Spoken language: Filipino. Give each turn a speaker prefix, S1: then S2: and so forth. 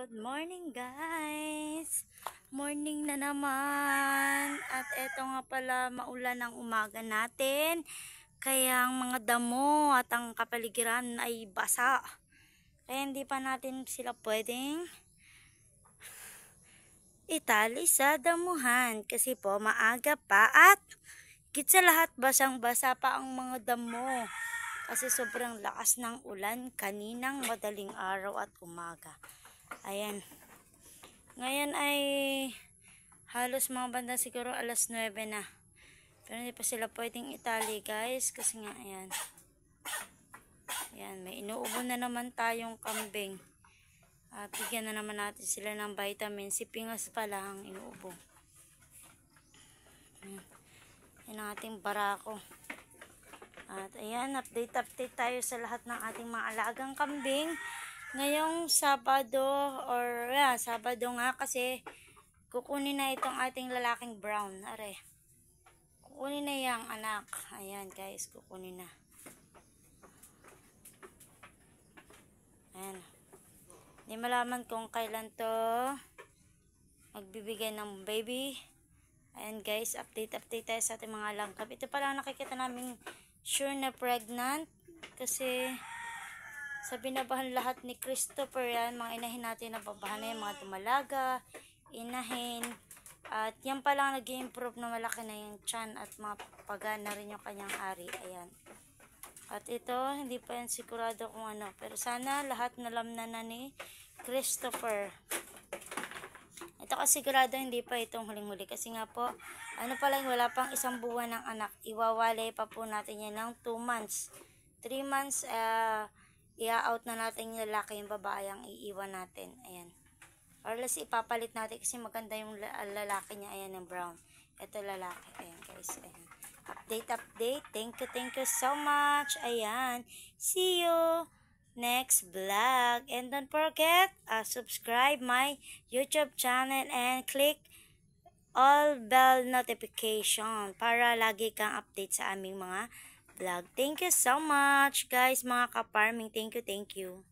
S1: Good morning guys! Morning na naman! At eto nga pala, maulan ang umaga natin. Kaya ang mga damo at ang kapaligiran ay basa. Kaya hindi pa natin sila pwedeng itali sa damuhan. Kasi po maaga pa at higit sa lahat basang-basa pa ang mga damo. Kasi sobrang lakas ng ulan kaninang madaling araw at umaga. Ayan. Ngayon ay halos mga banda siguro alas 9 na. Pero hindi pa sila pwedeng itali guys. Kasi nga ayan. Ayan, may inuubo na naman tayong kambing. At bigyan na naman natin sila ng vitamin. Si Pingas pa lang inuubo. Ayan ang ating barako. At ayan, update tayo sa lahat ng ating mga alagang kambing. Ngayong Sabado, Sabado nga kasi kukunin na itong ating lalaking brown. Are, kukunin na yung anak. Ayan guys, kukunin na. Ayan. Hindi malaman kung kailan to magbibigay ng baby. Ayan guys, update tayo sa ating mga langkap. Ito pala nakikita namin sure na pregnant kasi sa binabahan lahat ni Christopher yan, mga inahin natin na babahan na yan, mga dumalaga, inahin, at yan palang nag-i-improve na malaki na yung tiyan at mga pagana rin yung kanyang ari. Ayan. At ito, hindi pa yan sigurado kung ano, pero sana lahat nalamnan na ni Christopher. Ito kasi sigurado hindi pa itong huling-huli kasi nga po, ano pa lang, wala pang isang buwan ng anak, iwawalay pa po natin yan ng 2 months. 3 months, i-out na natin yung lalaki, yung babae ang iiwan natin. Ayan. Or less ipapalit natin kasi maganda yung lalaki niya. Ayan yung brown. Ito lalaki. Ayan guys. Ayan. Update. Thank you so much. Ayan. See you next vlog. And don't forget, subscribe my YouTube channel and click all bell notification para lagi kang update sa aming mga vlog. Thank you so much guys, mga ka-farming. Thank you.